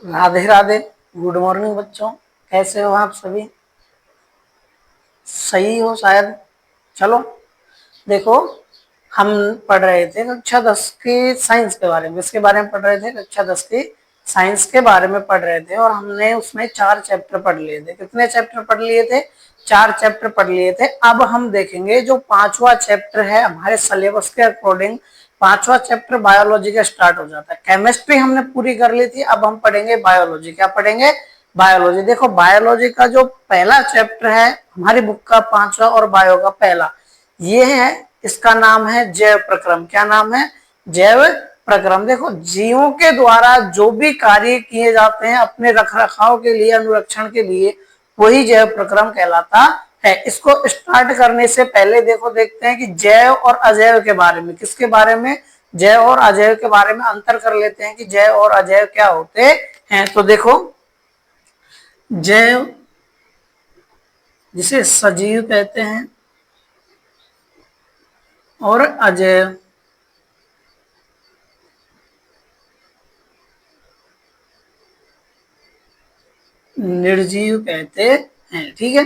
Radhe Radhe. Good morning बच्चों, कैसे हो आप सभी? सही हो शायद। चलो देखो, हम पढ़ रहे थे कक्षा 10 की साइंस के बारे में। इसके बारे में पढ़ रहे थे, कक्षा 10 की साइंस के बारे में पढ़ रहे थे, और हमने उसमें 4 चैप्टर पढ़ लिए थे। कितने चैप्टर पढ़ लिए थे? 4 चैप्टर पढ़ लिए थे। अब हम देखेंगे जो 5वां चैप्टर है हमारे सिलेबस के अकॉर्डिंग। 5वां चैप्टर बायोलॉजी का स्टार्ट हो जाता है। केमिस्ट्री हमने पूरी कर ली थी, अब हम पढ़ेंगे बायोलॉजी। क्या पढ़ेंगे? बायोलॉजी। देखो, बायोलॉजी का जो पहला चैप्टर है हमारी बुक का 5वां और बायो का पहला, ये है, इसका नाम है जैव प्रक्रम। क्या नाम है? जैव प्रक्रम। देखो, जीवों के द्वारा जो भी कार्य किए जाते हैं अपने रखरखाव के लिए, अनुरक्षण के लिए, वही जैव प्रक्रम कहलाता है। इसको स्टार्ट करने से पहले देखो, देखते हैं कि जैव और अजैव के बारे में। किसके बारे में? जैव और अजैव के बारे में अंतर कर लेते हैं कि जैव और अजैव क्या होते हैं। तो देखो, जैव जिसे सजीव कहते हैं और अजैव निर्जीव कहते हैं। ठीक है,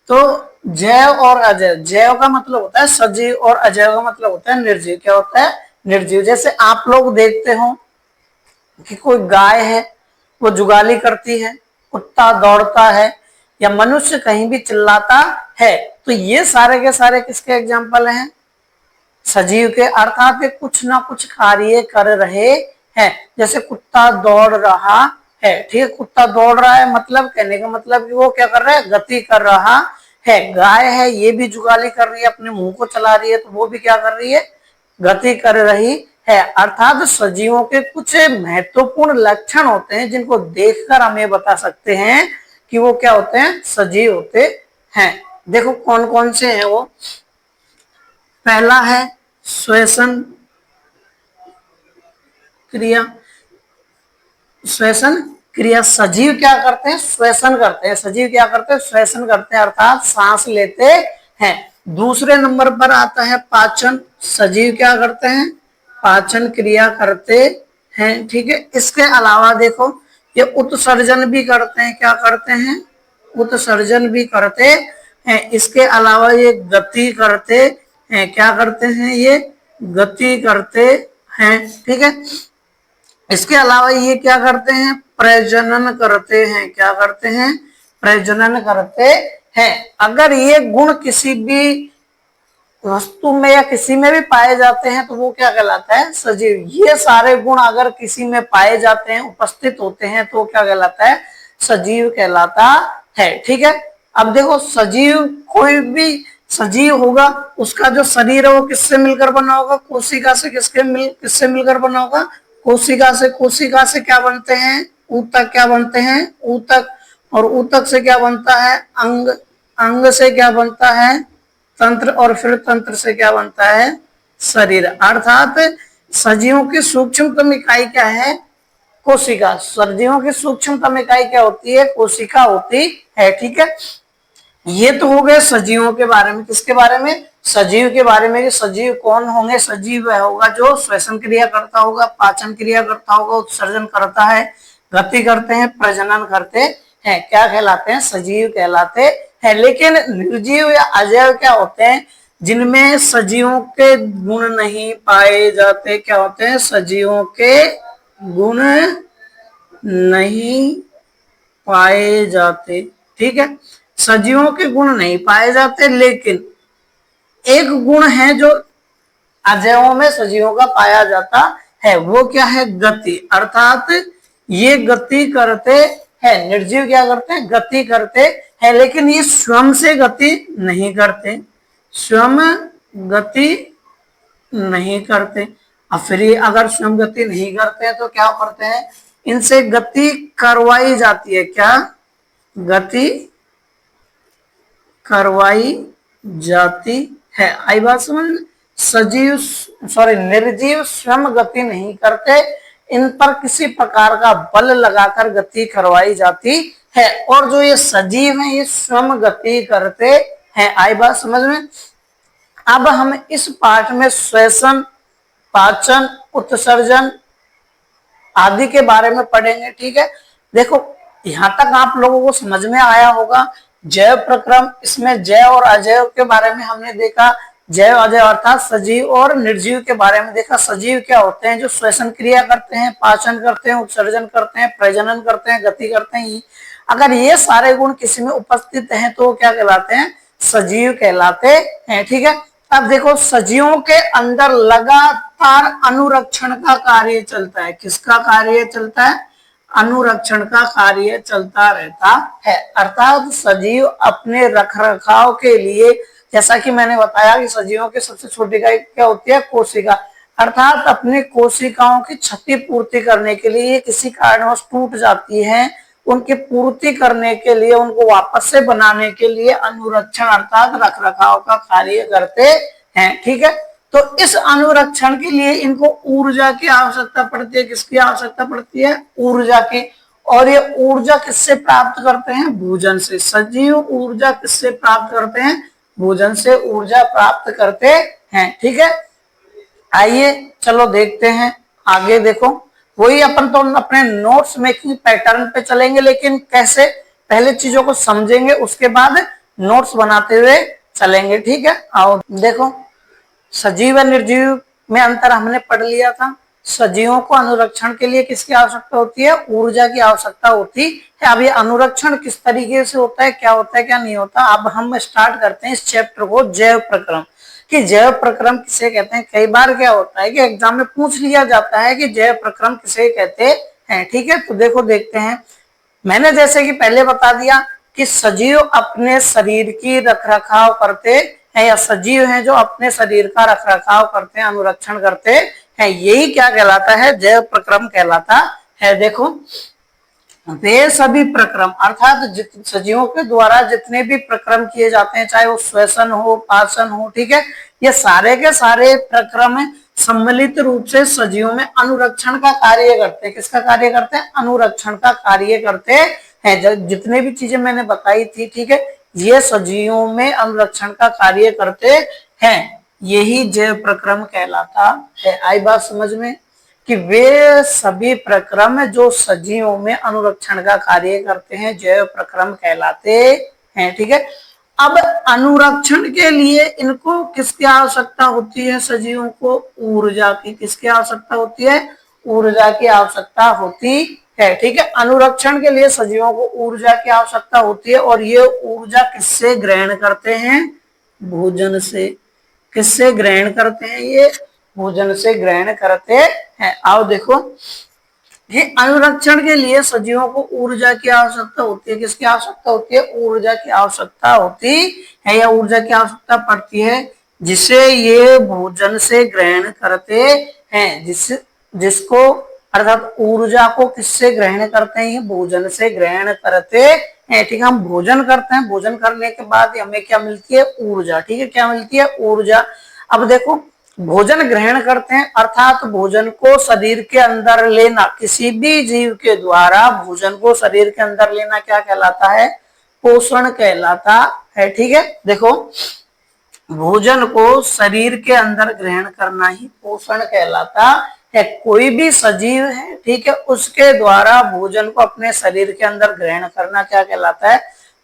तो जैव और अजैव, जैव का मतलब होता है सजीव और अजैव का मतलब होता है निर्जीव। क्या होता है? निर्जीव। जैसे आप लोग देखते हो कि कोई गाय है, वो जुगाली करती है, कुत्ता दौड़ता है, या मनुष्य कहीं भी चिल्लाता है, तो ये सारे के सारे किसके एग्जाम्पल हैं? सजीव के। अर्थात कुछ ना कुछ कार्य कर रहे हैं। जैसे कुत्ता दौड़ रहा है, ठीक है, कुत्ता दौड़ रहा है मतलब, कहने का मतलब कि वो क्या कर रहा है? गति कर रहा है। गाय है, ये भी जुगाली कर रही है, अपने मुंह को चला रही है, तो वो भी क्या कर रही है? गति कर रही है। अर्थात सजीवों के कुछ महत्वपूर्ण लक्षण होते हैं जिनको देखकर हम ये बता सकते हैं कि वो क्या होते हैं? सजीव होते हैं। देखो कौन कौन से हैं वो। पहला है श्वसन क्रिया। श्वसन क्रिया, सजीव क्या करते हैं? श्वसन करते हैं। सजीव क्या करते हैं? श्वसन करते हैं, अर्थात सांस लेते हैं। दूसरे नंबर पर आता है पाचन। सजीव क्या करते हैं? पाचन क्रिया करते हैं। ठीक है, इसके अलावा देखो, ये उत्सर्जन भी करते हैं। क्या करते हैं? उत्सर्जन भी करते हैं। इसके अलावा ये गति करते हैं। क्या करते हैं? ये गति करते हैं। ठीक है, इसके अलावा ये क्या करते हैं? प्रजनन करते हैं। क्या करते हैं? प्रजनन करते हैं। अगर ये गुण किसी भी वस्तु में या किसी में भी पाए जाते हैं तो वो क्या कहलाता है? सजीव। ये सारे गुण अगर किसी में पाए जाते हैं, उपस्थित होते हैं, तो क्या कहलाता है? सजीव कहलाता है। ठीक है, अब देखो, सजीव, कोई भी सजीव होगा उसका जो शरीर है वो किससे मिलकर बना होगा? कोशिका से। किससे मिलकर बना होगा? कोशिका से। कोशिका से क्या बनते हैं? ऊतक। क्या बनते हैं? ऊतक। और ऊतक से क्या बनता है? अंग। अंग से क्या बनता है? तंत्र। और फिर तंत्र से क्या बनता है? शरीर। अर्थात सजीवों की सूक्ष्मतम इकाई क्या है? कोशिका। सजीवों की सूक्ष्मतम इकाई क्या होती है? कोशिका होती है। ठीक है, ये तो हो गए सजीवों के बारे में। किसके बारे में? सजीव के बारे में। सजीव कौन होंगे? सजीव वह होगा जो श्वसन क्रिया करता होगा, पाचन क्रिया करता होगा, उत्सर्जन करता है, गति करते हैं, प्रजनन करते हैं। क्या कहलाते हैं? सजीव कहलाते हैं। लेकिन निर्जीव या अजैव क्या होते हैं? जिनमें सजीवों के गुण नहीं पाए जाते। क्या होते हैं? सजीवों के गुण नहीं पाए जाते। ठीक है, सजीवों के गुण नहीं पाए जाते, लेकिन एक गुण है जो अजैवों में सजीवों का पाया जाता है। वो क्या है? गति। अर्थात ये गति करते हैं। निर्जीव क्या करते हैं? गति करते हैं, लेकिन ये स्वयं से गति नहीं करते। स्वयं गति नहीं करते। अब फिर ये अगर स्वयं गति नहीं करते हैं तो क्या करते हैं? इनसे गति करवाई जाती है। क्या? गति करवाई जाती है। आई बात समझ में? सजीव, सॉरी, निर्जीव स्वयं गति नहीं करते, इन पर किसी प्रकार का बल लगाकर गति करवाई जाती है। और जो ये सजीव हैं ये स्वयं गति करते हैं। आई बात समझ में? अब हम इस पाठ में श्वसन, पाचन, उत्सर्जन आदि के बारे में पढ़ेंगे। ठीक है, देखो यहाँ तक आप लोगों को समझ में आया होगा। जैव प्रक्रम, इसमें जैव और अजैव के बारे में हमने देखा। जैव अजैव अर्थात सजीव और निर्जीव के बारे में देखा। सजीव क्या होते हैं? जो श्वसन क्रिया करते हैं, पाचन करते हैं, उत्सर्जन करते हैं, प्रजनन करते हैं, गति करते हैं। अगर ये सारे गुण किसी में उपस्थित हैं तो क्या कहलाते हैं? सजीव कहलाते हैं। ठीक है, अब देखो सजीवों के अंदर लगातार अनुरक्षण का कार्य चलता है। किसका कार्य चलता है? अनुरक्षण का कार्य चलता रहता है। अर्थात सजीव अपने रखरखाव के लिए, जैसा कि मैंने बताया कि सजीवों की सबसे छोटी इकाई क्या होती है? कोशिका। अर्थात अपनी कोशिकाओं की क्षति पूर्ति करने के लिए किसी कारणवश टूट जाती है, उनकी पूर्ति करने के लिए, उनको वापस से बनाने के लिए अनुरक्षण अर्थात रखरखाव का कार्य करते हैं। ठीक है, तो इस अनुरक्षण के लिए इनको ऊर्जा की आवश्यकता पड़ती है। किसकी आवश्यकता पड़ती है? ऊर्जा की। और ये ऊर्जा किससे प्राप्त करते हैं? भोजन से। सजीव ऊर्जा किससे प्राप्त करते हैं? भोजन से ऊर्जा प्राप्त करते हैं। ठीक है, आइए चलो देखते हैं आगे। देखो वही अपन तो अपने नोट्स मेकिंग पैटर्न पे चलेंगे, लेकिन कैसे? पहले चीजों को समझेंगे, उसके बाद नोट्स बनाते हुए चलेंगे। ठीक है, आओ देखो सजीव व निर्जीव में अंतर हमने पढ़ लिया था। सजीवों को अनुरक्षण के लिए किसकी आवश्यकता होती है? ऊर्जा की आवश्यकता होती है। अब ये अनुरक्षण किस तरीके से होता है, क्या होता है, क्या नहीं होता, अब हम स्टार्ट करते हैं इस चैप्टर को। जैव प्रक्रम, कि जैव प्रक्रम किसे कहते हैं? कई बार क्या होता है कि एग्जाम में पूछ लिया जाता है कि जैव प्रक्रम किसे कहते हैं। ठीक है, तो देखो देखते हैं। मैंने जैसे कि पहले बता दिया कि सजीव अपने शरीर की रखरखाव करते हैं, या सजीव हैं जो अपने शरीर का रखरखाव करते हैं, अनुरक्षण करते हैं, यही क्या कहलाता है? जैव प्रक्रम कहलाता है। देखो वे सभी प्रक्रम अर्थात सजीवों के द्वारा जितने भी प्रक्रम किए जाते हैं, चाहे वो श्वसन हो, पाचन हो, ठीक है, ये सारे के सारे प्रक्रम सम्मिलित रूप से सजीवों में अनुरक्षण का कार्य करते हैं। किसका कार्य करते हैं? अनुरक्षण का कार्य करते हैं। जितने भी चीजें मैंने बताई थी, ठीक है, ये सजीवों में अनुरक्षण का कार्य करते हैं। यही जैव प्रक्रम कहलाता है। आई बात समझ में कि वे सभी प्रक्रम जो सजीवों में अनुरक्षण का कार्य करते हैं जैव प्रक्रम कहलाते हैं। ठीक है, अब अनुरक्षण के लिए इनको किसकी आवश्यकता होती है? सजीवों को ऊर्जा की। किसकी आवश्यकता होती है? ऊर्जा की आवश्यकता होती है। ठीक है, अनुरक्षण के लिए सजीवों को ऊर्जा की आवश्यकता होती है, और ये ऊर्जा किससे ग्रहण करते हैं? भोजन से। किससे ग्रहण करते हैं? ये भोजन से ग्रहण करते हैं। आओ देखो, ये अनुरक्षण के लिए सजीवों को ऊर्जा की आवश्यकता होती है। किसकी आवश्यकता होती है? ऊर्जा की आवश्यकता होती है, या ऊर्जा की आवश्यकता पड़ती है, जिसे ये भोजन से ग्रहण करते हैं। जिसको अर्थात ऊर्जा को किससे ग्रहण करते हैं? ये भोजन से ग्रहण करते हैं। ठीक है, हम भोजन करते हैं, भोजन करने के बाद हमें क्या मिलती है? ऊर्जा। ठीक है, क्या मिलती है? ऊर्जा। अब देखो भोजन ग्रहण करते हैं अर्थात भोजन को शरीर के अंदर लेना, किसी भी जीव के द्वारा भोजन को शरीर के अंदर लेना क्या कहलाता है? पोषण कहलाता है। ठीक है, देखो भोजन को शरीर के अंदर ग्रहण करना ही पोषण कहलाता है। कोई भी सजीव है, ठीक है, उसके द्वारा भोजन को अपने शरीर के अंदर ग्रहण करना क्या कहलाता है?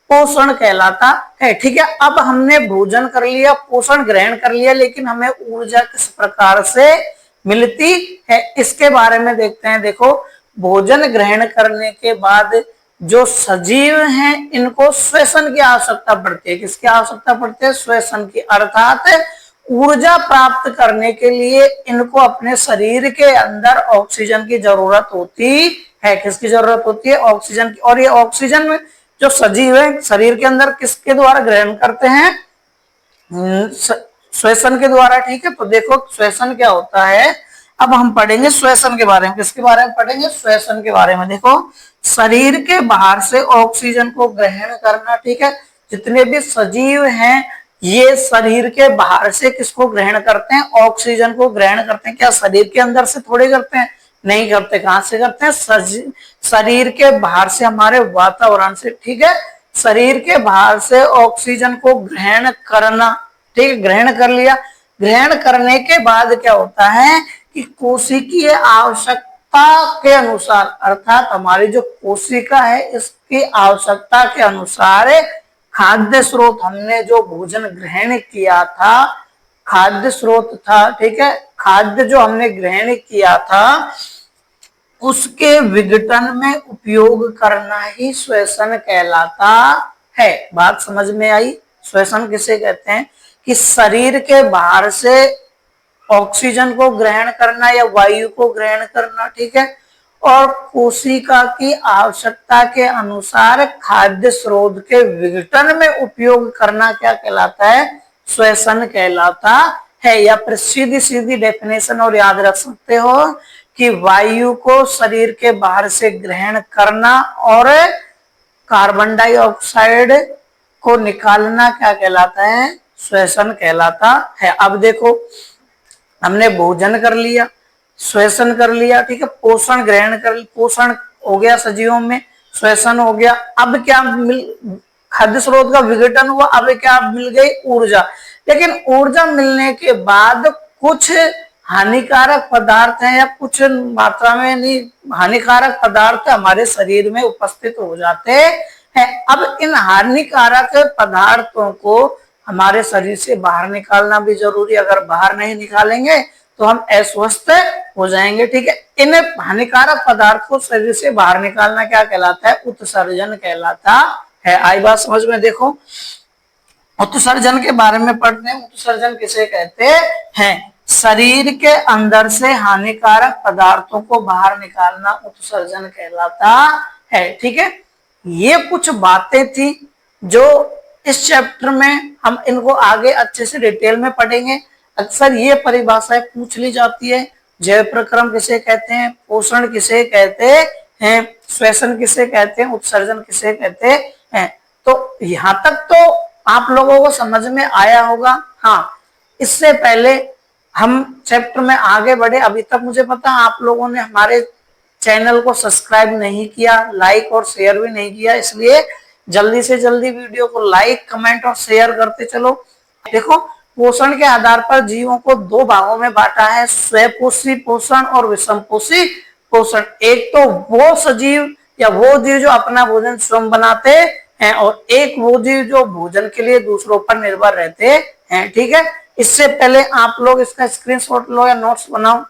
पोषण कहलाता है। ठीक है, अब हमने भोजन कर लिया, पोषण ग्रहण कर लिया, लेकिन हमें ऊर्जा किस प्रकार से मिलती है इसके बारे में देखते हैं। देखो भोजन ग्रहण करने के बाद जो सजीव हैं इनको श्वसन की आवश्यकता पड़ती है। किसकी आवश्यकता पड़ती है? श्वसन की। अर्थात ऊर्जा प्राप्त करने के लिए इनको अपने शरीर के अंदर ऑक्सीजन की जरूरत होती है। किसकी जरूरत होती है? ऑक्सीजन की। और ये ऑक्सीजन में जो सजीव है शरीर के अंदर किसके द्वारा ग्रहण करते हैं? श्वसन के द्वारा। ठीक है, तो देखो श्वसन क्या होता है, अब हम पढ़ेंगे श्वसन के बारे में। किसके बारे में पढ़ेंगे? श्वसन के बारे में। देखो शरीर के बाहर से ऑक्सीजन को ग्रहण करना। ठीक है, जितने भी सजीव हैं ये शरीर के बाहर से किसको ग्रहण करते हैं? ऑक्सीजन को ग्रहण करते हैं। क्या शरीर के अंदर से थोड़े करते हैं? नहीं करते। कहां से करते हैं? शरीर के बाहर से, हमारे वातावरण से। ठीक है, शरीर के बाहर से ऑक्सीजन को ग्रहण करना। ठीक है, ग्रहण कर लिया। ग्रहण करने के बाद क्या होता है कि कोशिकीय आवश्यकता के अनुसार, अर्थात हमारी जो कोशिका है इसकी आवश्यकता के अनुसार खाद्य स्रोत, हमने जो भोजन ग्रहण किया था, खाद्य स्रोत था, ठीक है, खाद्य जो हमने ग्रहण किया था उसके विघटन में उपयोग करना ही श्वसन कहलाता है। बात समझ में आई? श्वसन किसे कहते हैं कि शरीर के बाहर से ऑक्सीजन को ग्रहण करना या वायु को ग्रहण करना, ठीक है, और कोशिका की आवश्यकता के अनुसार खाद्य स्रोत के विघटन में उपयोग करना क्या कहलाता है? श्वसन कहलाता है। या फिर सीधी सीधी डेफिनेशन और याद रख सकते हो कि वायु को शरीर के बाहर से ग्रहण करना और कार्बन डाइऑक्साइड को निकालना क्या कहलाता है? श्वसन कहलाता है। अब देखो, हमने भोजन कर लिया, श्वसन कर लिया, ठीक है, पोषण ग्रहण कर, पोषण हो गया सजीवों में, श्वसन हो गया। अब क्या खाद्य स्रोत का विघटन हुआ, अब क्या मिल गई? ऊर्जा। लेकिन ऊर्जा मिलने के बाद कुछ हानिकारक पदार्थ हैं या कुछ मात्रा में नहीं, हानिकारक पदार्थ हमारे शरीर में उपस्थित हो जाते हैं। अब इन हानिकारक पदार्थों को हमारे शरीर से बाहर निकालना भी जरूरी, अगर बाहर नहीं निकालेंगे तो हम अस्वस्थ हो जाएंगे, ठीक है। इन हानिकारक पदार्थ को शरीर से बाहर निकालना क्या कहलाता है? उत्सर्जन कहलाता है। आई बात समझ में? देखो, उत्सर्जन के बारे में पढ़ते हैं। उत्सर्जन किसे कहते हैं? शरीर के अंदर से हानिकारक पदार्थों को बाहर निकालना उत्सर्जन कहलाता है, ठीक है। ये कुछ बातें थी जो इस चैप्टर में हम इनको आगे अच्छे से डिटेल में पढ़ेंगे। अक्सर ये परिभाषाएं पूछ ली जाती है, जैव प्रक्रम किसे कहते हैं, पोषण किसे कहते हैं, श्वसन किसे कहते हैं, उत्सर्जन किसे कहते हैं। तो यहाँ तक तो आप लोगों को समझ में आया होगा। हाँ, इससे पहले हम चैप्टर में आगे बढ़े, अभी तक मुझे पता है आप लोगों ने हमारे चैनल को सब्सक्राइब नहीं किया, लाइक और शेयर भी नहीं किया, इसलिए जल्दी से जल्दी वीडियो को लाइक, कमेंट और शेयर करते चलो। देखो, पोषण के आधार पर जीवों को दो भागों में बांटा है, स्वपोषी पोषण और विषमपोषी पोषण। एक तो वो सजीव या वो जीव जो अपना भोजन स्वयं बनाते हैं, और एक वो जीव जो भोजन के लिए दूसरों पर निर्भर रहते हैं, ठीक है। इससे पहले आप लोग इसका स्क्रीनशॉट लो या नोट्स बनाओ।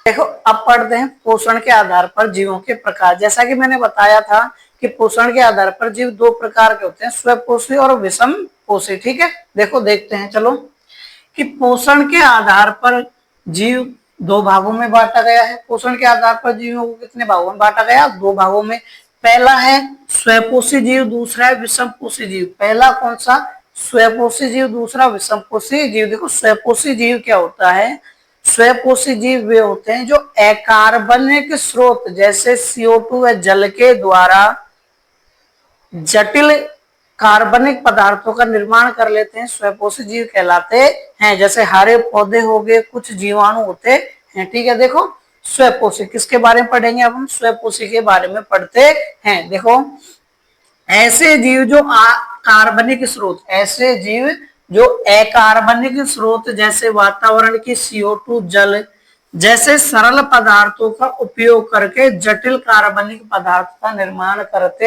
देखो, अब पढ़ते हैं पोषण के आधार पर जीवों के प्रकार। जैसा कि मैंने बताया था कि पोषण के आधार पर जीव दो प्रकार के होते हैं, स्वपोषी और विषम पोषी, ठीक है। देखो, देखते हैं चलो कि पोषण के आधार पर जीव दो भागों में बांटा गया है। पोषण के आधार पर जीवों को कितने भागों में बांटा गया? दो भागों में। पहला है स्वपोषी जीव, दूसरा है विषमपोषी जीव। पहला कौन सा? स्वपोषी जीव, दूसरा विषमपोषी जीव। देखो, स्वपोषी जीव क्या होता है? स्वपोषी जीव वे होते हैं जो अकार्बनिक स्रोत जैसे CO2 व जल के द्वारा जटिल कार्बनिक पदार्थों का निर्माण कर लेते हैं, स्वपोषी जीव कहलाते हैं। जैसे हरे पौधे हो गए, कुछ जीवाणु होते हैं, ठीक है। देखो, स्वपोषी किसके बारे में पढ़ेंगे? अब हम स्वपोषी के बारे में पढ़ते हैं। देखो, ऐसे जीव जो कार्बनिक स्रोत, ऐसे जीव जो अकार्बनिक स्रोत जैसे वातावरण की CO2, जल जैसे सरल पदार्थों का उपयोग करके जटिल कार्बनिक पदार्थ का निर्माण करते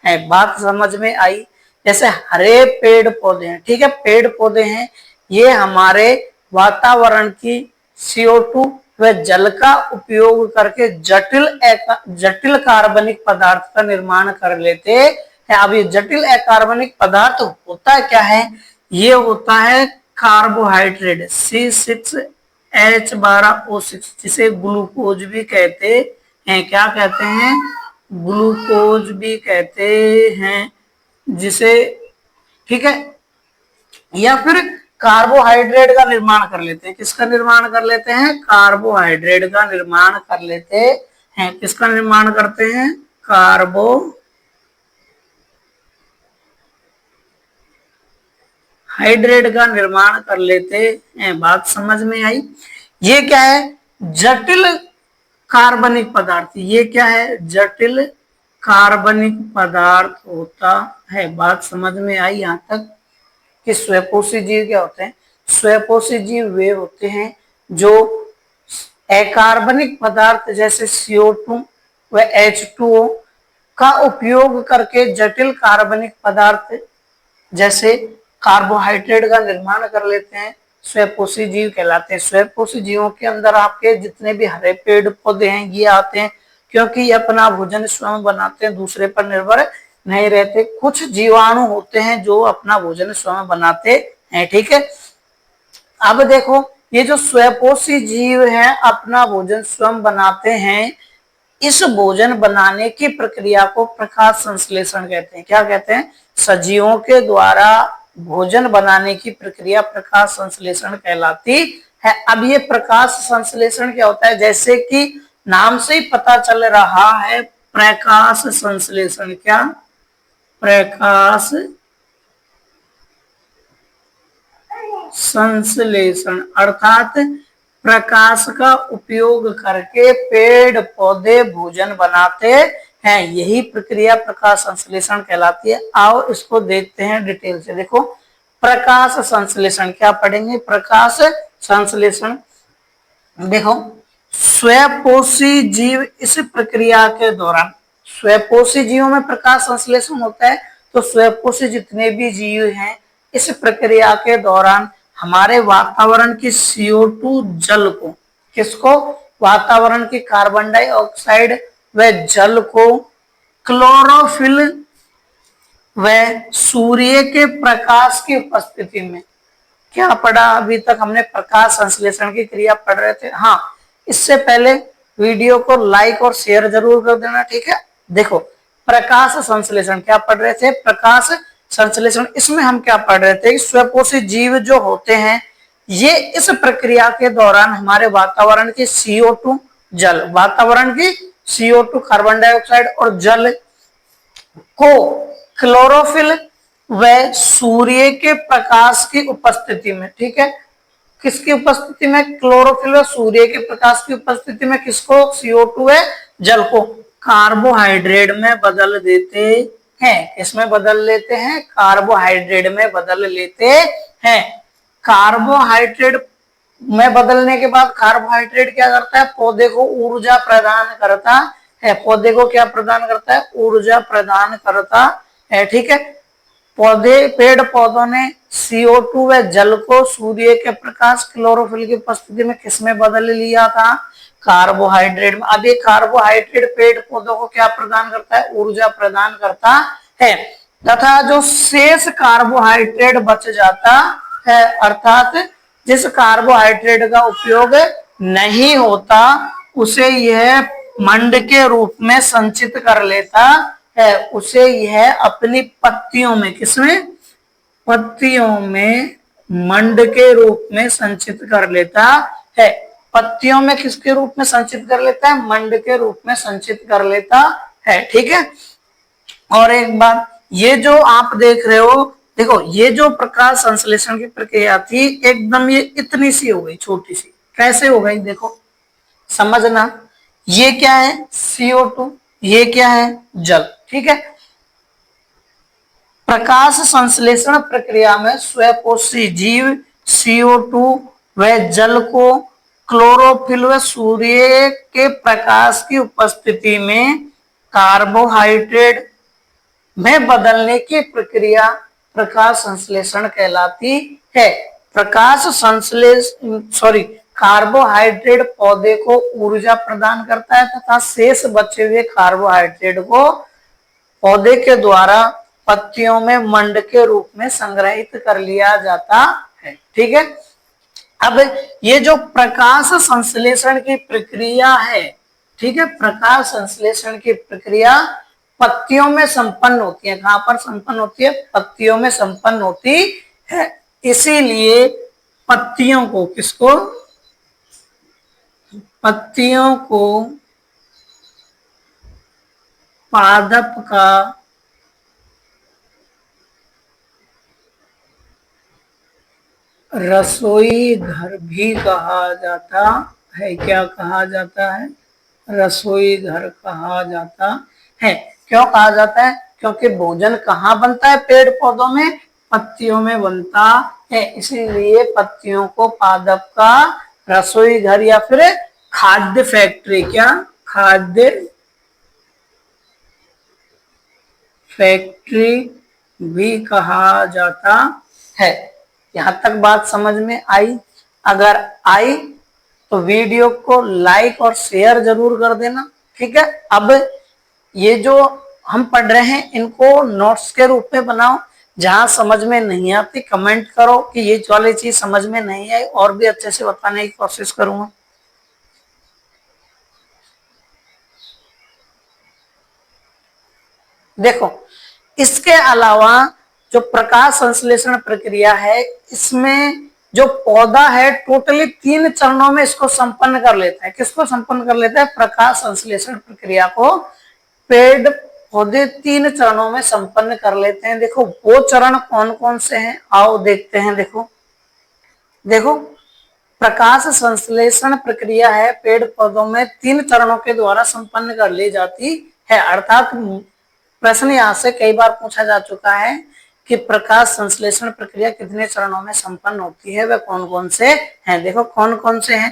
हैं। बात समझ में आई? जैसे हरे पेड़ पौधे हैं, ठीक है, पेड़ पौधे हैं, ये हमारे वातावरण की CO2 व जल का उपयोग करके जटिल कार्बनिक पदार्थ का निर्माण कर लेते हैं। अब ये जटिल अकार्बनिक पदार्थ होता क्या है? ये होता है कार्बोहाइड्रेट C6H12O6, जिसे ग्लूकोज भी कहते हैं। क्या कहते हैं? ग्लूकोज भी कहते हैं जिसे, ठीक है। या फिर कार्बोहाइड्रेट का निर्माण कर लेते हैं। किसका निर्माण कर लेते हैं? कार्बोहाइड्रेट का निर्माण कर लेते हैं। किसका निर्माण करते हैं? कार्बोहाइड्रेट का निर्माण कर लेते हैं। बात समझ में आई? ये क्या है? जटिल कार्बनिक पदार्थ। ये क्या है? जटिल कार्बनिक पदार्थ होता है। बात समझ में आई यहाँ तक कि स्वपोषी जीव क्या होते हैं? स्वपोषी जीव वे होते हैं जो अकार्बनिक पदार्थ जैसे CO2 व H2O का उपयोग करके जटिल कार्बनिक पदार्थ जैसे कार्बोहाइड्रेट का निर्माण कर लेते हैं, स्वयंपोषी जीव कहलाते हैं। स्वयंपोषी जीवों के अंदर आपके जितने भी हरे पेड़ पौधे हैं ये आते हैं, क्योंकि ये अपना भोजन स्वयं बनाते हैं, दूसरे पर निर्भर नहीं रहते। कुछ जीवाणु होते हैं जो अपना भोजन स्वयं बनाते हैं, ठीक है। अब देखो ये जो स्वयंपोषी जीव हैं अपना भोजन स्वयं बनाते हैं, इस भोजन बनाने की प्रक्रिया को प्रकाश संश्लेषण कहते हैं। क्या कहते हैं? सजीवों के द्वारा भोजन बनाने की प्रक्रिया प्रकाश संश्लेषण कहलाती है। अब ये प्रकाश संश्लेषण क्या होता है? जैसे कि नाम से ही पता चल रहा है, प्रकाश संश्लेषण। क्या? प्रकाश संश्लेषण अर्थात प्रकाश का उपयोग करके पेड़ पौधे भोजन बनाते हैं, यही प्रक्रिया प्रकाश संश्लेषण कहलाती है। आओ इसको देखते हैं डिटेल से। देखो प्रकाश संश्लेषण क्या पढ़ेंगे? प्रकाश संश्लेषण देखो स्वयंपोषी जीव इस प्रक्रिया के दौरान, स्वयंपोषी जीवों में प्रकाश संश्लेषण होता है, तो स्वयंपोषी जितने भी जीव हैं इस प्रक्रिया के दौरान हमारे वातावरण की CO2 जल को, किसको? वातावरण की कार्बन डाइऑक्साइड व जल को क्लोरोफिल व सूर्य के प्रकाश की उपस्थिति में, क्या पढ़ा अभी तक हमने? प्रकाश संश्लेषण की क्रिया पढ़ रहे थे। हाँ, इससे पहले वीडियो को लाइक और शेयर जरूर कर देना, ठीक है। देखो प्रकाश संश्लेषण क्या पढ़ रहे थे? प्रकाश संश्लेषण। इसमें हम क्या पढ़ रहे थे? स्वयंपोषी जीव जो होते हैं ये इस प्रक्रिया के दौरान हमारे वातावरण की CO2 जल, वातावरण की CO2 कार्बन डाइऑक्साइड और जल को क्लोरोफिल व सूर्य के प्रकाश की उपस्थिति में, ठीक है, किसकी उपस्थिति में? क्लोरोफिल व सूर्य के प्रकाश की उपस्थिति में किसको? CO2 व जल को कार्बोहाइड्रेट में बदल देते हैं। किसमें बदल लेते हैं? कार्बोहाइड्रेट में बदल लेते हैं। कार्बोहाइड्रेट में बदलने के बाद कार्बोहाइड्रेट क्या करता है? पौधे को ऊर्जा प्रदान करता है। पौधे को क्या प्रदान करता है? ऊर्जा प्रदान करता है, ठीक है। पौधे, पेड़ पौधों ने CO2 व जल को सूर्य के प्रकाश, क्लोरोफिल की उपस्थिति में किसमें बदल लिया था? कार्बोहाइड्रेट में। अब ये कार्बोहाइड्रेट पेड़ पौधों को क्या प्रदान करता है? ऊर्जा प्रदान करता है। तथा जो शेष कार्बोहाइड्रेट बच जाता है, अर्थात जिस कार्बोहाइड्रेट का उपयोग नहीं होता उसे यह मंड के रूप में संचित कर लेता है। उसे यह अपनी पत्तियों में, किसमें? पत्तियों में मंड के रूप में संचित कर लेता है। पत्तियों में किसके रूप में संचित कर लेता है? मंड के रूप में संचित कर लेता है, ठीक है। और एक बात, ये जो आप देख रहे हो, देखो ये जो प्रकाश संश्लेषण की प्रक्रिया थी एकदम ये इतनी सी हो गई, छोटी सी। कैसे हो गई? देखो समझना, ये क्या है? CO2, ये क्या है? जल, ठीक है। प्रकाश संश्लेषण प्रक्रिया में स्वयंपोषी जीव CO2 व जल को क्लोरोफिल व सूर्य के प्रकाश की उपस्थिति में कार्बोहाइड्रेट में बदलने की प्रक्रिया प्रकाश संश्लेषण कहलाती है। प्रकाश संश्लेषण कार्बोहाइड्रेट पौधे को ऊर्जा प्रदान करता है तथा शेष बचे हुए कार्बोहाइड्रेट को पौधे के द्वारा पत्तियों में मंड के रूप में संग्रहित कर लिया जाता है, ठीक है। अब ये जो प्रकाश संश्लेषण की प्रक्रिया है, ठीक है, प्रकाश संश्लेषण की प्रक्रिया पत्तियों में संपन्न होती है। कहां पर संपन्न होती है? पत्तियों में संपन्न होती है। इसीलिए पत्तियों को, किसको? पत्तियों को पादप का रसोई घर भी कहा जाता है। क्या कहा जाता है? रसोई घर कहा जाता है। क्यों कहा जाता है? क्योंकि भोजन कहाँ बनता है? पेड़ पौधों में, पत्तियों में बनता है। इसीलिए पत्तियों को पादप का रसोई घर या फिर खाद्य फैक्ट्री, क्या खाद्य फैक्ट्री भी कहा जाता है। यहां तक बात समझ में आई? अगर आई तो वीडियो को लाइक और शेयर जरूर कर देना, ठीक है। अब ये जो हम पढ़ रहे हैं इनको नोट्स के रूप में बनाओ, जहां समझ में नहीं आती कमेंट करो कि ये वाली चीज समझ में नहीं आई, और भी अच्छे से बताने की कोशिश करूंगा। देखो, इसके अलावा जो प्रकाश संश्लेषण प्रक्रिया है, इसमें जो पौधा है टोटली 3 चरणों में इसको संपन्न कर लेता है। किसको संपन्न कर लेता है? प्रकाश संश्लेषण प्रक्रिया को पेड़ पौधे 3 चरणों में संपन्न कर लेते हैं। देखो वो चरण कौन कौन से हैं, आओ देखते हैं। देखो देखो प्रकाश संश्लेषण प्रक्रिया है पेड़ पौधों में 3 चरणों के द्वारा संपन्न कर ली जाती है। अर्थात प्रश्न यहाँ से कई बार पूछा जा चुका है कि प्रकाश संश्लेषण प्रक्रिया कितने चरणों में संपन्न होती है, वह कौन कौन से हैं। देखो कौन कौन से हैं।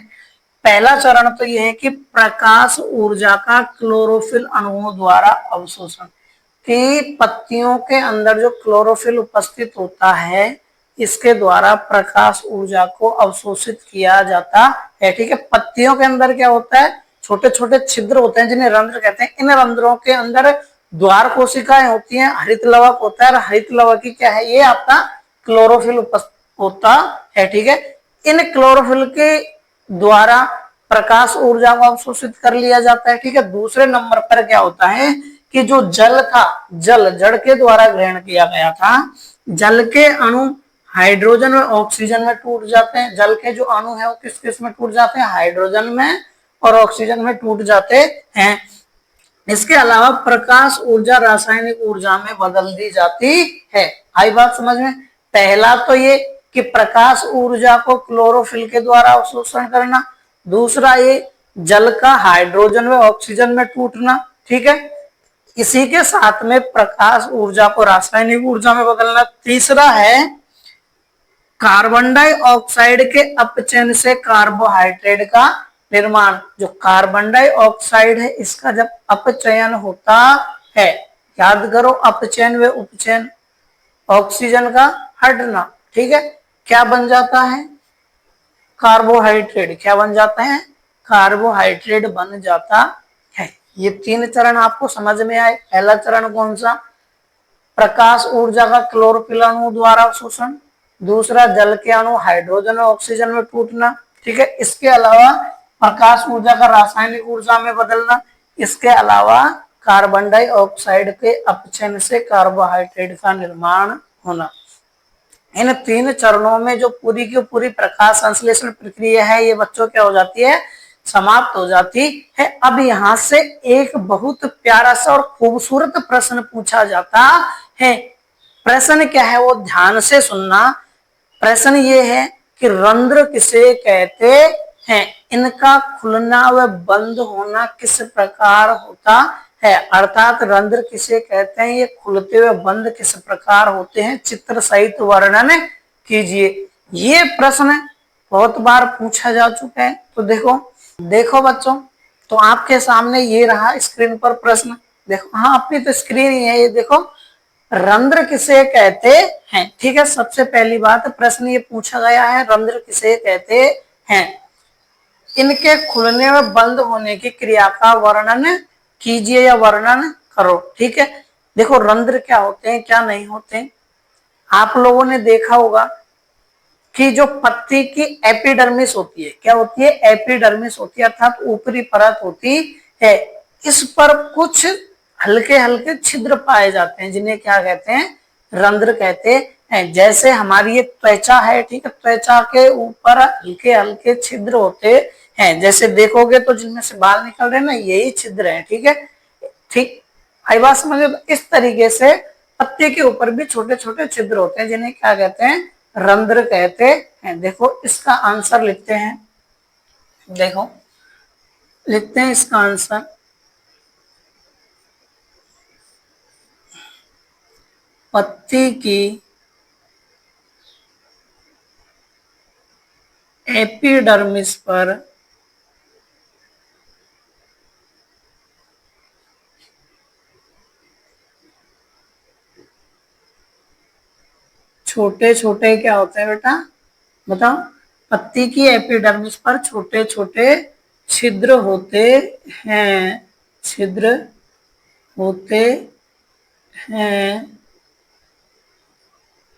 पहला चरण तो यह है कि प्रकाश ऊर्जा का क्लोरोफिल अणुओं द्वारा अवशोषण, कि पत्तियों के अंदर जो क्लोरोफिल उपस्थित होता है इसके द्वारा प्रकाश ऊर्जा को अवशोषित किया जाता है, ठीक है। पत्तियों के अंदर क्या होता है? छोटे छोटे छिद्र होते हैं जिन्हें रंध्र कहते हैं। इन रंध्रों के अंदर द्वार कोशिकाएं होती हैं, हरित लवक होता है, और हरित लवक की क्या है? ये आपका क्लोरोफिल होता है, ठीक है। इन क्लोरोफिल के द्वारा प्रकाश ऊर्जा को अवशोषित कर लिया जाता है, ठीक है। दूसरे नंबर पर क्या होता है कि जो जल था, जल जड़ के द्वारा ग्रहण किया गया था, जल के अणु हाइड्रोजन और ऑक्सीजन में टूट जाते हैं। जल के जो अणु है वो किस किस में टूट जाते हैं? हाइड्रोजन में और ऑक्सीजन में टूट जाते हैं। इसके अलावा प्रकाश ऊर्जा रासायनिक ऊर्जा में बदल दी जाती है। आई बात समझ में? पहला तो ये कि प्रकाश ऊर्जा को क्लोरोफिल के द्वारा अवशोषण करना, दूसरा ये जल का हाइड्रोजन व ऑक्सीजन में टूटना, ठीक है। इसी के साथ में प्रकाश ऊर्जा को रासायनिक ऊर्जा में बदलना। तीसरा है कार्बन डाइऑक्साइड के अपचयन से कार्बोहाइड्रेट का निर्माण। जो कार्बन डाइऑक्साइड है इसका जब अपचयन होता है, याद करो अपचयन व उपचयन, ऑक्सीजन का हटना, ठीक है, क्या बन जाता है? कार्बोहाइड्रेट। क्या बन जाता है? कार्बोहाइड्रेट बन जाता है। ये 3 चरण आपको समझ में आए। पहला चरण कौन सा? प्रकाश ऊर्जा का क्लोरोफिल अणु द्वारा अवशोषण, दूसरा जल के अणु हाइड्रोजन और ऑक्सीजन में टूटना, ठीक है। इसके अलावा प्रकाश ऊर्जा का रासायनिक ऊर्जा में बदलना, इसके अलावा कार्बन डाइऑक्साइड के अपचयन से कार्बोहाइड्रेट का निर्माण होना। इन 3 चरणों में जो पूरी की पूरी प्रकाश संश्लेषण प्रक्रिया है ये बच्चों क्या हो जाती है? समाप्त हो जाती है। अब यहाँ से एक बहुत प्यारा सा और खूबसूरत प्रश्न पूछा जाता है। प्रश्न क्या है वो ध्यान से सुनना। प्रश्न ये है कि रंध्र किसे कहते हैं? इनका खुलना व बंद होना किस प्रकार होता है? अर्थात रंध्र किसे कहते हैं, ये खुलते हुए बंद किस प्रकार होते हैं, चित्र सहित वर्णन कीजिए। ये प्रश्न बहुत बार पूछा जा चुका है। तो देखो देखो बच्चों, तो आपके सामने ये रहा स्क्रीन पर प्रश्न। देखो, हाँ अपनी तो स्क्रीन ही है ये। देखो रंध्र किसे कहते हैं, ठीक है। सबसे पहली बात प्रश्न ये पूछा गया है रंध्र किसे कहते हैं, इनके खुलने व बंद होने की क्रिया का वर्णन कीजिए या वर्णन करो, ठीक है। देखो रंध्र क्या होते हैं क्या नहीं होते हैं। आप लोगों ने देखा होगा कि जो पत्ती की एपिडर्मिस होती है, क्या होती है? एपिडर्मिस होती है, अर्थात ऊपरी परत होती है। इस पर कुछ हल्के हल्के छिद्र पाए जाते हैं जिन्हें क्या कहते हैं? रंध्र कहते हैं। जैसे हमारी ये त्वचा है, ठीक है, त्वचा के ऊपर हल्के हल्के छिद्र होते हैं। जैसे देखोगे तो जिनमें से बाल निकल रहे हैं ना, यही छिद्र है, ठीक है। ठीक, आई बात समझे? इस तरीके से पत्ते के ऊपर भी छोटे छोटे छिद्र होते हैं जिन्हें क्या कहते हैं? रंध्र कहते हैं। देखो इसका आंसर लिखते हैं। देखो लिखते हैं इसका आंसर। पत्ती की एपिडर्मिस पर छोटे छोटे क्या होते हैं बेटा, बताओ। पत्ती की एपिडर्मिस पर छोटे छोटे छिद्र होते हैं, छिद्र होते हैं,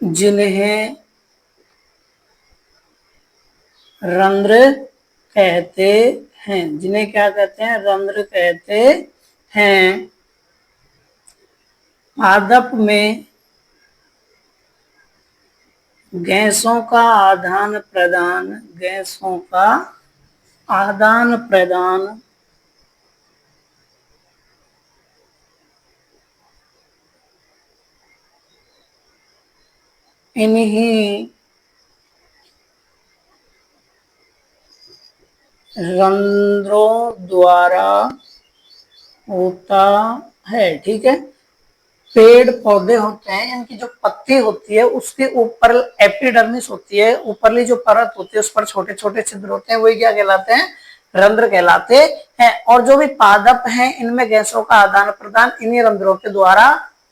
जिन्हें रंध्र कहते हैं, जिन्हें क्या कहते हैं, रंध्र कहते हैं। पादप में गैसों का आदान प्रदान, गैसों का आदान प्रदान इन्हीं रंध्रों द्वारा होता है। ठीक है, पेड़ पौधे होते हैं, इनकी जो पत्ती होती है उसके ऊपर एपिडर्मिस होती है, ऊपरली जो परत होती है उस पर छोटे छोटे छिद्र होते हैं, वही क्या कहलाते हैं, रंध्र कहलाते हैं। और जो भी पादप हैं इनमें गैसों का आदान प्रदान इन्हीं रंध्रों के द्वारा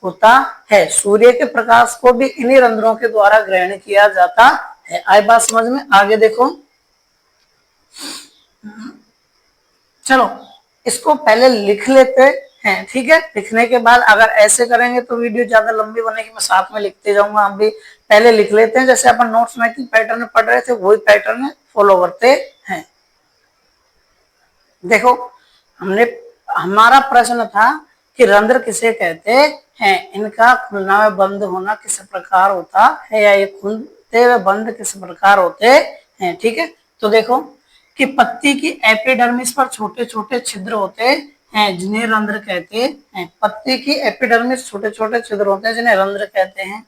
होता है। सूर्य के प्रकाश को भी इन्हीं रंध्रों के द्वारा ग्रहण किया जाता है। आई बात समझ में? आगे देखो, चलो इसको पहले लिख लेते हैं। ठीक है, लिखने के बाद अगर ऐसे करेंगे तो वीडियो ज्यादा लंबी बनेगी, मैं साथ में लिखते जाऊंगा। हम भी पहले लिख लेते हैं, जैसे अपन नोट्स मेकिंग पैटर्न में पढ़ रहे थे वही पैटर्न फॉलो करते हैं। देखो, हमारा प्रश्न था कि रंध्र किसे कहते हैं, इनका खुलना व बंद होना किस प्रकार होता है, या ये खुलते व बंद किस प्रकार होते हैं। ठीक है, तो देखो कि पत्ती की एपिडर्मिस पर छोटे छोटे छिद्र होते हैं जिन्हें रंध्र कहते हैं। पत्ती की एपिडर्मिस छोटे छोटे छिद्र होते हैं जिन्हें रंध्र कहते हैं।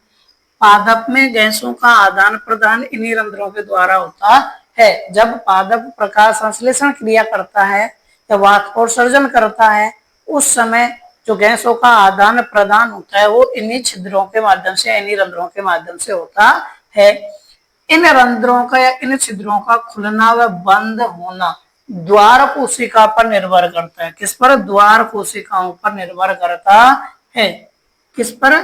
पादप में गैसों का आदान प्रदान इन्हीं रंध्रों के द्वारा होता है। जब पादप प्रकाश संश्लेषण क्रिया करता है या वाष्पोत्सर्जन करता है उस समय जो गैसों का आदान प्रदान होता है वो इन्हीं छिद्रों के माध्यम से, इन्हीं रंध्रों के माध्यम से होता है। इन रंध्रों का या इन छिद्रों का खुलना व बंद होना द्वार कोशिका पर निर्भर करता है। किस पर? द्वार कोशिकाओं पर निर्भर करता है। किस पर?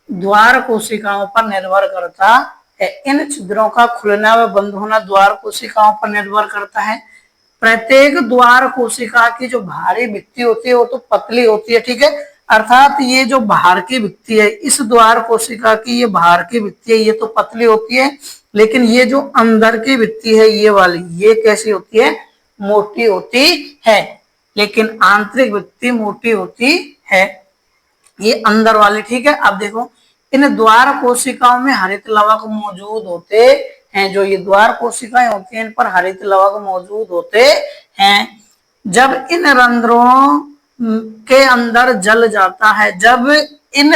द्वार कोशिकाओं पर निर्भर करता है। इन छिद्रों का खुलना व बंद होना द्वार कोशिकाओं पर निर्भर करता है। प्रत्येक द्वार कोशिका की जो बाहरी भित्ति होती है वो तो पतली होती है। ठीक है, अर्थात ये जो बाहर की भित्ति है, इस द्वार कोशिका की ये बाहर की भित्ति है, ये तो पतली होती है, लेकिन ये जो अंदर की भित्ति है ये वाली, ये कैसी होती है? मोटी होती है। लेकिन आंतरिक भित्ति मोटी होती है, ये अंदर वाली। ठीक है, अब देखो इन द्वार कोशिकाओं में हरित लवक मौजूद होते हैं। जो ये द्वार कोशिकाएं होती हैं इन पर हरित लवक मौजूद होते हैं। जब इन रंध्रों के अंदर जल जाता है, जब इन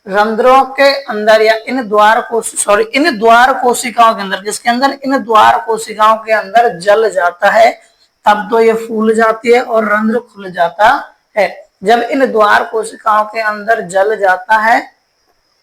रंध्रों के अंदर या इन द्वार कोशिकाओं के अंदर, किसके अंदर? इन द्वार कोशिकाओं के अंदर जल जाता है, तब तो ये फूल जाती है और रंध्र खुल जाता है। जब इन द्वार कोशिकाओं के अंदर जल जाता है,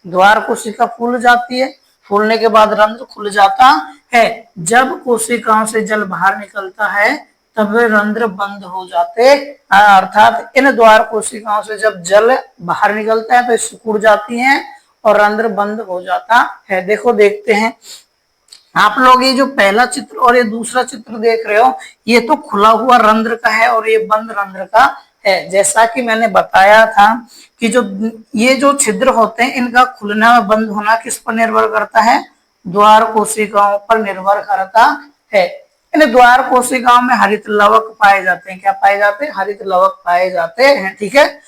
द्वार कोशिका फूल जाती है, फूलने के बाद रंध्र खुल जाता है। जब कोशिकाओं से जल बाहर निकलता है तब वे रंध्र बंद हो जाते, अर्थात इन द्वार कोशिकाओं से जब जल बाहर निकलता है तो सिकुड़ जाती हैं और रंध्र बंद हो जाता है। देखो, देखते हैं आप लोग, ये जो पहला चित्र और ये दूसरा चित्र देख रहे हो, ये तो खुला हुआ रंध्र का है और ये बंद रंध्र का है। जैसा कि मैंने बताया था कि ये जो छिद्र होते हैं इनका खुलना व बंद होना किस पर निर्भर करता है? द्वार कोशिकाओं पर निर्भर करता है। इन द्वार कोशिकाओं में हरित लवक पाए जाते हैं। क्या पाए जाते हैं? हरित लवक पाए जाते हैं। ठीक है,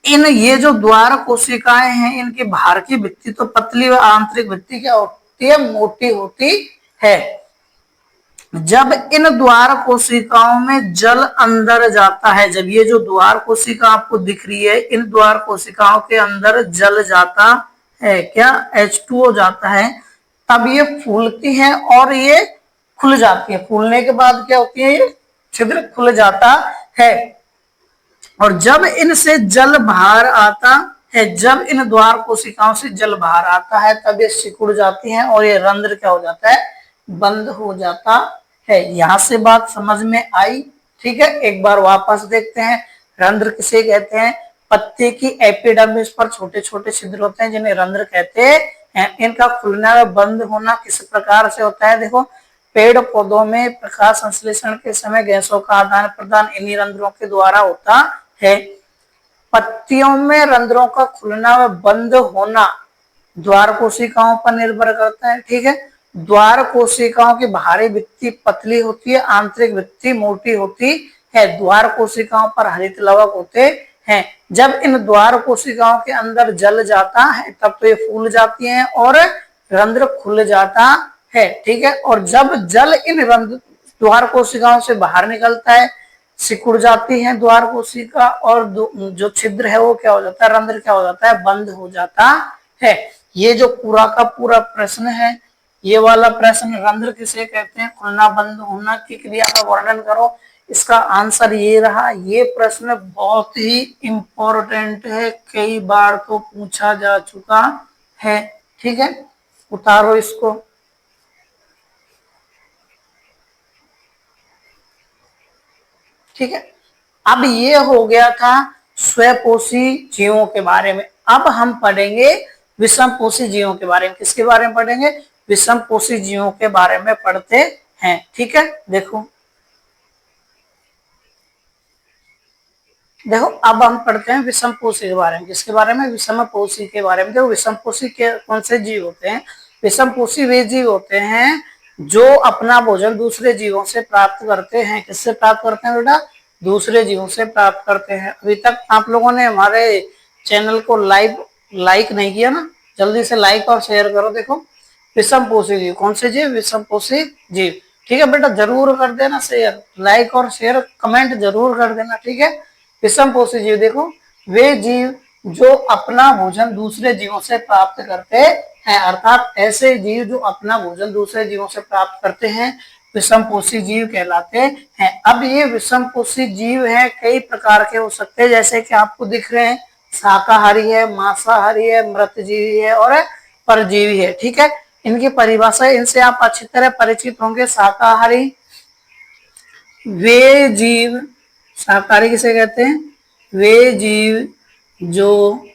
ये जो द्वार कोशिकाएं हैं इनकी बाहर की भित्ति तो पतली व आंतरिक भित्ति क्या होती है? मोटी होती है। जब इन द्वार कोशिकाओं में जल अंदर जाता है, जब ये जो द्वार कोशिका आपको दिख रही है, इन द्वार कोशिकाओं के अंदर जल जाता है, क्या? H2O जाता है, तब ये फूलती है और ये खुल जाती है। फूलने के बाद क्या होती है? ये छिद्र खुल जाता है। और जब इनसे जल बाहर आता है, जब इन द्वार कोशिकाओं से जल बाहर आता है तब ये सिकुड़ जाती हैं और ये रंध्र क्या हो जाता है? बंद हो जाता है। यहां से बात समझ में आई? ठीक है, एक बार वापस देखते हैं। रंध्र किसे कहते हैं? पत्ते की एपिडर्मिस पर छोटे छोटे छिद्र होते हैं जिन्हें रंध्र कहते हैं। इनका खुलना व बंद होना किस प्रकार से होता है? देखो, पेड़ पौधों में प्रकाश संश्लेषण के समय गैसों का आदान प्रदान इन्हीं रंध्रों के द्वारा होता है। पत्तियों में रंध्रों का खुलना व बंद होना द्वार कोशिकाओं पर निर्भर करता है। ठीक है, द्वार कोशिकाओं की बाहरी भित्ति पतली होती है, आंतरिक भित्ति मोटी होती है। द्वार कोशिकाओं पर हरित लवक होते हैं। जब इन द्वार कोशिकाओं के अंदर जल जाता है तब तो ये फूल जाती हैं और रंध्र खुल जाता है। ठीक है, और जब जल इन रंध्र द्वार कोशिकाओं से बाहर निकलता है, सिकुड़ जाती है द्वार कोशिका और जो छिद्र है वो क्या हो जाता है, रंध्र क्या हो जाता है, बंद हो जाता है। ये जो पूरा का पूरा प्रश्न है, ये वाला प्रश्न रंध्र किसे कहते हैं, खुलना बंद होना की क्रिया का वर्णन करो, इसका आंसर ये रहा। ये प्रश्न बहुत ही इंपॉर्टेंट है, कई बार तो पूछा जा चुका है। ठीक है, उतारो इसको। ठीक है, अब ये हो गया था स्वपोषी जीवों के बारे में। अब हम पढ़ेंगे विषमपोषी जीवों के बारे में। किसके बारे में पढ़ेंगे? विषमपोषी जीवों के बारे में पढ़ते हैं। ठीक है, देखो अब हम पढ़ते हैं विषमपोषी के बारे में। किसके बारे में? विषमपोषी के बारे में। देखो, विषमपोषी के कौन से जीव होते हैं? विषमपोषी वे जीव होते हैं जो अपना भोजन दूसरे जीवों से प्राप्त करते हैं। किससे प्राप्त करते हैं बेटा? दूसरे जीवों से प्राप्त करते हैं। अभी तक आप लोगों ने हमारे चैनल को लाइक नहीं किया ना, जल्दी से लाइक और शेयर करो। देखो, विषमपोषी जीव कौन से जीव? विषमपोषी जीव। ठीक है बेटा, जरूर कर देना शेयर, लाइक और शेयर, कमेंट जरूर कर देना। ठीक है, विषमपोषी जीव देखो, वे जीव जो अपना भोजन दूसरे जीवों से प्राप्त करते हैं, अर्थात ऐसे जीव जो अपना भोजन दूसरे जीवों से प्राप्त करते हैं विषमपोषी जीव कहलाते हैं। अब ये विषमपोषी जीव है, कई प्रकार के हो सकते हैं, जैसे कि आपको दिख रहे हैं, शाकाहारी है, मांसाहारी है, मृतजीवी है और परजीवी है। ठीक है, इनकी परिभाषा, इनसे आप अच्छी तरह परिचित होंगे। शाकाहारी वे जीव, शाकाहारी किसे कहते हैं? वे जीव जो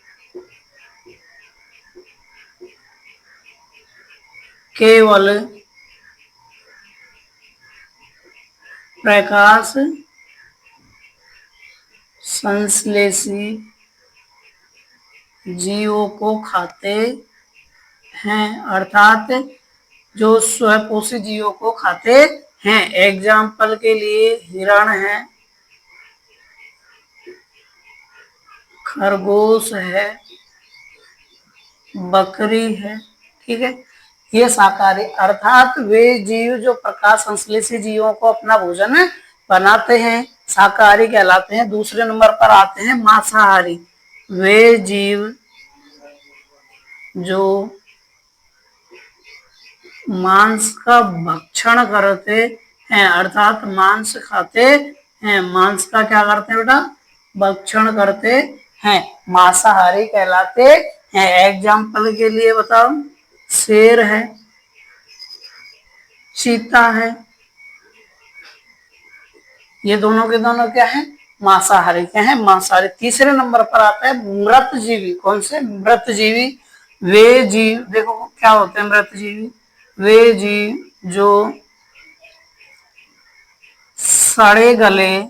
केवल प्रकाश संश्लेषी जीवों को खाते हैं, अर्थात जो स्वपोषी जीवों को खाते हैं। एग्जाम्पल के लिए हिरण है, खरगोश है, बकरी है। ठीक है, ये शाकाहारी, अर्थात वे जीव जो प्रकाश संश्लेषी जीवों को अपना भोजन बनाते हैं, शाकाहारी कहलाते हैं। दूसरे नंबर पर आते हैं मांसाहारी। वे जीव जो मांस का भक्षण करते हैं, अर्थात मांस खाते हैं। मांस का क्या करते हैं बेटा? भक्षण करते हैं, मांसाहारी कहलाते हैं। एग्जाम्पल के लिए बताओ, शेर है, चीता है, ये दोनों के दोनों क्या है? मांसाहारी। क्या है? मांसाहारी। तीसरे नंबर पर आता है मृतजीवी। कौन से? मृतजीवी। वे जीव देखो क्या होते हैं मृतजीवी? वे जीव जो सड़े गले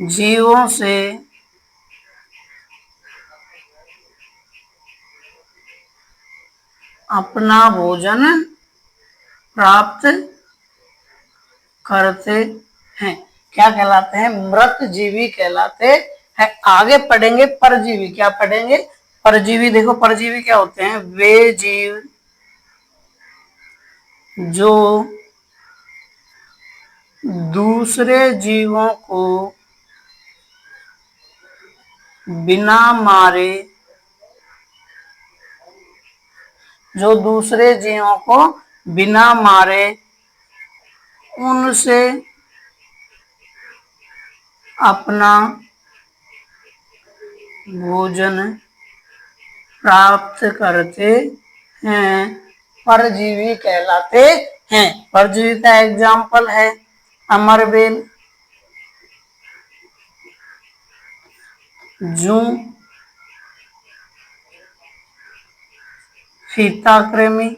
जीवों से अपना भोजन प्राप्त करते हैं, क्या कहलाते हैं? मृतजीवी कहलाते हैं। आगे पढ़ेंगे परजीवी। क्या पढ़ेंगे? परजीवी। देखो, परजीवी क्या होते हैं? वे जीव जो दूसरे जीवों को बिना मारे, जो दूसरे जीवों को बिना मारे उनसे अपना भोजन प्राप्त करते हैं, परजीवी कहलाते हैं। परजीवी का एग्जाम्पल है अमरबेल, जू, फीताकृमि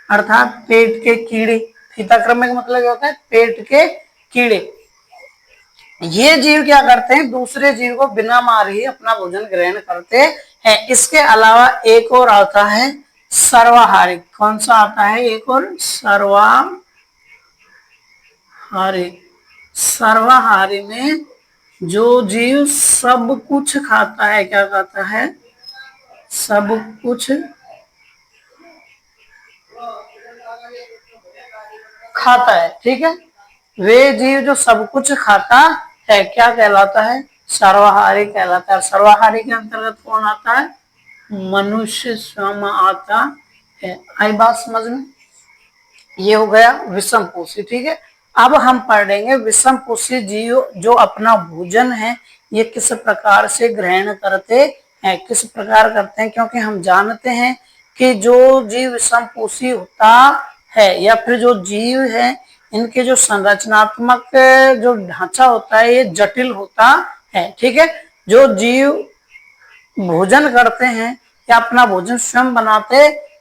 अर्थात पेट के कीड़े। फीताकृमि का मतलब क्या होता है? पेट के कीड़े। ये जीव क्या करते हैं? दूसरे जीव को बिना मार ही अपना भोजन ग्रहण करते हैं। इसके अलावा एक और आता है सर्वाहारी। कौन सा आता है? एक और सर्वाहारी। सर्वाहारी में जो जीव सब कुछ खाता है, क्या खाता है? सब कुछ खाता है, ठीक है। वे जीव जो सब कुछ खाता है क्या कहलाता है? सर्वाहारी कहलाता है। सर्वाहारी के अंतर्गत कौन आता है? मनुष्य स्वयं आता है। आई बात समझ में? ये हो गया विषम पोषी, ठीक है। अब हम पढ़ेंगे विषम पोषी जीव जो अपना भोजन है ये किस प्रकार से ग्रहण करते हैं, किस प्रकार करते हैं, क्योंकि हम जानते हैं कि जो जीव विषम पोषी होता है या फिर जो जीव है इनके जो संरचनात्मक जो ढांचा होता है ये जटिल होता है, ठीक है। जो जीव भोजन करते हैं या अपना भोजन स्वयं बनाते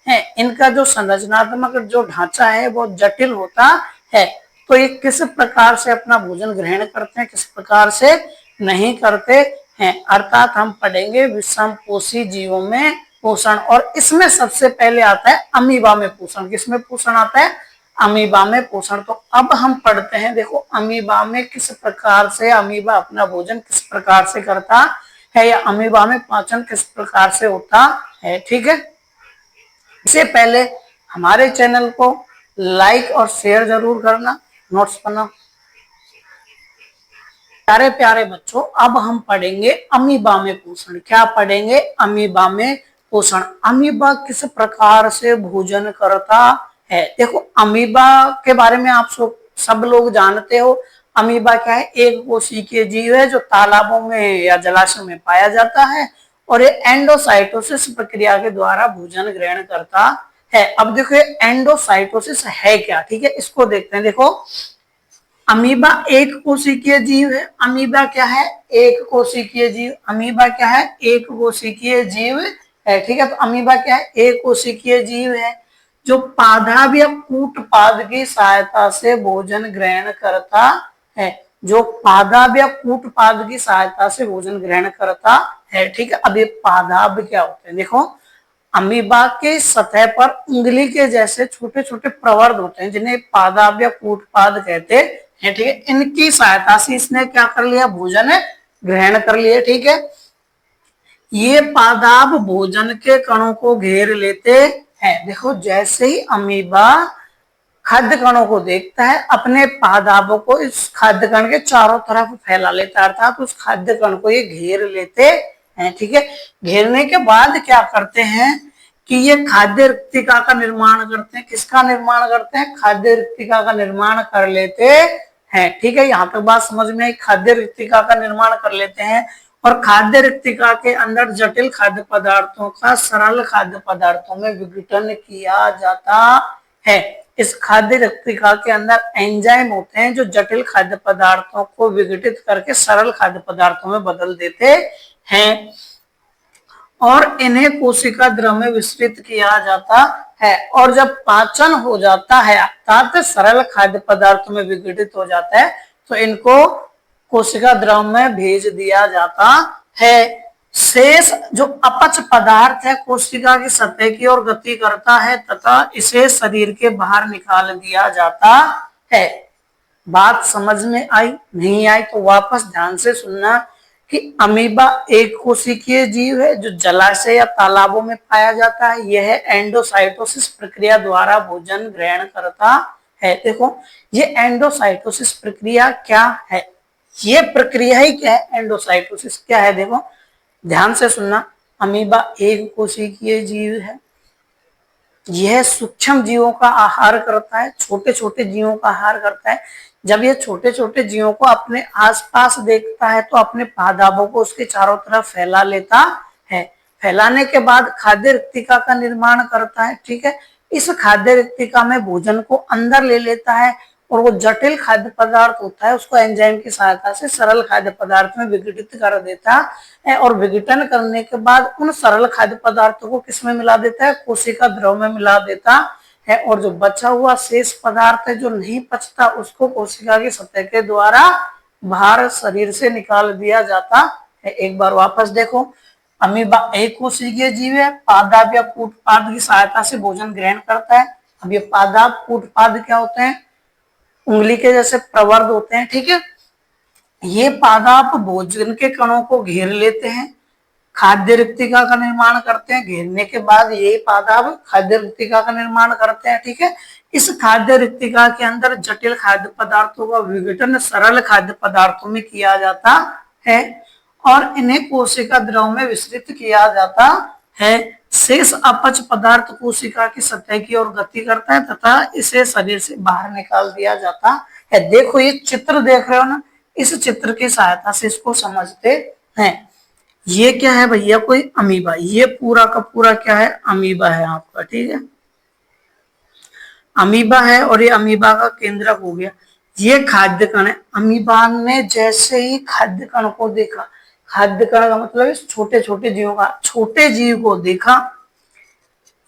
हैं इनका जो संरचनात्मक जो ढांचा है वो जटिल होता है। तो ये किस प्रकार से अपना भोजन ग्रहण करते हैं, किस प्रकार से नहीं करते हैं, अर्थात हम पढ़ेंगे विषम पोषी जीवों में पोषण। और इसमें सबसे पहले आता है अमीबा में पोषण। किसमें पोषण आता है? अमीबा में पोषण। तो अब हम पढ़ते हैं, देखो अमीबा में किस प्रकार से अमीबा अपना भोजन किस प्रकार से करता है या अमीबा में पाचन किस प्रकार से होता है, ठीक है। इससे पहले हमारे चैनल को लाइक और शेयर जरूर करना। नोट्स बनाओ। प्यारे प्यारे बच्चों, अब हम पढ़ेंगे अमीबा में पोषण। क्या पढ़ेंगे? अमीबा में पोषण। अमीबा किस प्रकार से भोजन करता है? देखो अमीबा के बारे में आप सब लोग जानते हो। अमीबा क्या है? एक कोशिकीय जीव है जो तालाबों में या जलाशय में पाया जाता है और ये एंडोसाइटोसिस प्रक्रिया के द्वारा भोजन ग्रहण करता है। अब देखो एंडोसाइटोसिस है क्या, ठीक है, इसको देखते हैं। देखो अमीबा एक कोशिकीय जीव है। अमीबा क्या है? एक कोशिकीय जीव। अमीबा क्या है? एक कोशिकीय जीव है, ठीक है। तो अमीबा क्या है? एक कोशिकीय जीव है जो पादप या कूटपाद की सहायता से भोजन ग्रहण करता है। जो पादप या कूटपाद की सहायता से भोजन ग्रहण करता है, ठीक है। अब ये पादप क्या होते हैं? देखो अमीबा के सतह पर उंगली के जैसे छोटे छोटे प्रवर्ध होते हैं जिन्हें पादप या कूटपाद कहते हैं, ठीक है। इनकी सहायता से इसने क्या कर लिया? भोजन ग्रहण कर लिया, ठीक है। ये पादप भोजन के कणों को घेर लेते हैं। देखो जैसे ही अमीबा खाद्य कणों को देखता है अपने पादपों को इस खाद्य कण के चारों तरफ फैला लेता है, अर्थात उस खाद्य कण को ये घेर लेते हैं, ठीक है। घेरने के बाद क्या करते हैं कि ये खाद्य रिक्तिका का निर्माण करते हैं। किसका निर्माण करते हैं? खाद्य रिक्तिका का निर्माण कर लेते हैं, ठीक है। यहाँ तक बात समझ में आई। खाद्य रिक्तिका का निर्माण कर लेते हैं और खाद्य रिक्तिका के अंदर जटिल खाद्य पदार्थों का सरल खाद्य पदार्थों में विघटन किया जाता है। इस खाद्य रिक्तिका के अंदर एंजाइम होते हैं जो जटिल खाद्य पदार्थों को विघटित करके सरल खाद्य पदार्थों में बदल देते हैं और इन्हें कोशिका द्रव में विस्तृत किया जाता है। और जब पाचन हो जाता है अर्थात सरल खाद्य पदार्थों में विघटित हो जाता है तो इनको कोशिका द्रव में भेज दिया जाता है। शेष जो अपच पदार्थ है कोशिका की सतह की ओर गति करता है तथा इसे शरीर के बाहर निकाल दिया जाता है। बात समझ में आई? नहीं आई तो वापस ध्यान से सुनना कि अमीबा एक कोशिकीय जीव है जो जलाशय या तालाबों में पाया जाता है। यह एंडोसाइटोसिस प्रक्रिया द्वारा भोजन ग्रहण करता है। देखो ये एंडोसाइटोसिस प्रक्रिया क्या है? ये प्रक्रिया ही क्या है? एंडोसाइटोसिस क्या है? देखो ध्यान से सुनना। अमीबा एक कोशिकीय जीव है। यह सूक्ष्म जीवों का आहार करता है, छोटे छोटे जीवों का आहार करता है। जब ये छोटे छोटे जीवों को अपने आसपास देखता है तो अपने पादपों को उसके चारों तरफ फैला लेता है। फैलाने के बाद खाद्य रिक्तिका का निर्माण करता है, ठीक है। इस खाद्य रिक्तिका में भोजन को अंदर ले लेता है और वो जटिल खाद्य पदार्थ होता है उसको एंजाइम की सहायता से सरल खाद्य पदार्थ में विघटित कर देता है, और विघटन करने के बाद उन सरल खाद्य पदार्थों को किसमें मिला देता है, कोशिका द्रव में मिला देता है, और जो बचा हुआ शेष पदार्थ है जो नहीं पचता उसको कोशिका की सतह के द्वारा बाहर शरीर से निकाल दिया जाता है। एक बार वापस देखो, अमीबा एक कोशिकीय जीव है, पादप या कूटपाद की सहायता से भोजन ग्रहण करता है। अब ये पादप कूटपाद क्या होते हैं, उंगली के जैसे प्रवर्ध होते हैं, ठीक है। ये पादप भोजन के कणों को घेर लेते हैं, खाद्य रिक्तिका का निर्माण करते हैं, घेरने के बाद ये पादप खाद्य रिक्तिका का निर्माण करते हैं, ठीक है। इस खाद्य रिक्तिका के अंदर जटिल खाद्य पदार्थों का विघटन सरल खाद्य पदार्थों में किया जाता है और इन्हें कोशिका द्रव में विस्तृत किया जाता है। शेष अपच पदार्थ कोशिका की सतह की ओर गति करता है तथा इसे शरीर से बाहर निकाल दिया जाता है। देखो ये चित्र देख रहे हो ना, इस चित्र की सहायता से इसको समझते हैं। ये क्या है भैया, कोई अमीबा, ये पूरा का पूरा क्या है, अमीबा है आपका, ठीक है। अमीबा है और ये अमीबा का केंद्रक हो गया। ये खाद्य कण है। अमीबा ने जैसे ही खाद्य कण को देखा, खाद्य कण का मतलब इस छोटे छोटे जीवों का, छोटे जीव को देखा,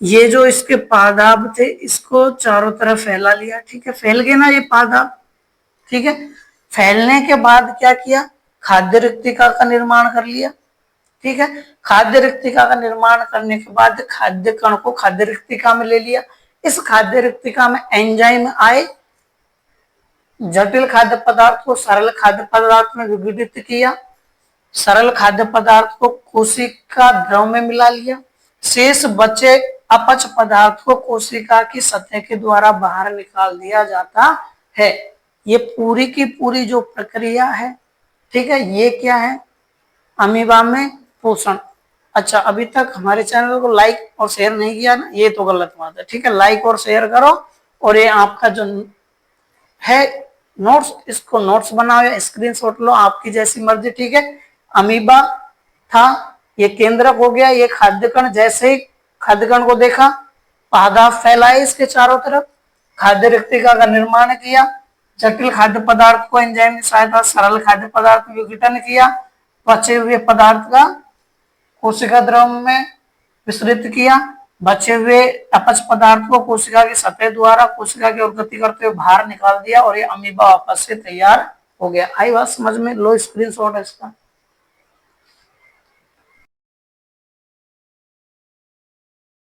ये जो इसके पादप थे इसको चारों तरफ फैला लिया, ठीक है। फैल गए ना ये पादप, ठीक है। फैलने के बाद क्या किया, खाद्य रिक्तिका का निर्माण कर लिया, ठीक है। खाद्य रिक्तिका का निर्माण करने के बाद खाद्य कण को खाद्य रिक्तिका में ले लिया। इस खाद्य रिक्तिका में एंजाइम आए, जटिल खाद्य पदार्थ को सरल खाद्य पदार्थ में विघटित किया, सरल खाद्य पदार्थ को कोशिका द्रव में मिला लिया, शेष बचे अपच पदार्थ को कोशिका की सतह के द्वारा बाहर निकाल दिया जाता है। ये पूरी की पूरी जो प्रक्रिया है, ठीक है, ये क्या है, अमीबा में पोषण। अच्छा, अभी तक हमारे चैनल को लाइक और शेयर नहीं किया ना, ये तो गलत बात है, ठीक है। लाइक और शेयर करो, और ये आपका जो है नोट्स, इसको नोट्स बनाओ या स्क्रीनशॉट लो, आपकी जैसी मर्जी, ठीक है। अमीबा था, ये केंद्रक हो गया, ये खाद्य कण, जैसे ही खाद्य कण को देखा, पादप फैलाए इसके चारों तरफ, खाद्य रिक्तिका का निर्माण किया, जटिल खाद्य पदार्थ को एंजाइम की सहायता सरल खाद्य पदार्थ में विघटन किया, बचे हुए पदार्थ का कोशिका द्रव में विस्तृत किया, बचे हुए अपच पदार्थ को कोशिका की सतह द्वारा कोशिका की ओर गति करते हुए बाहर निकाल दिया, और ये अमीबा वापस से तैयार हो गया। आई बात समझ में, लो स्क्रीनशॉट है इसका।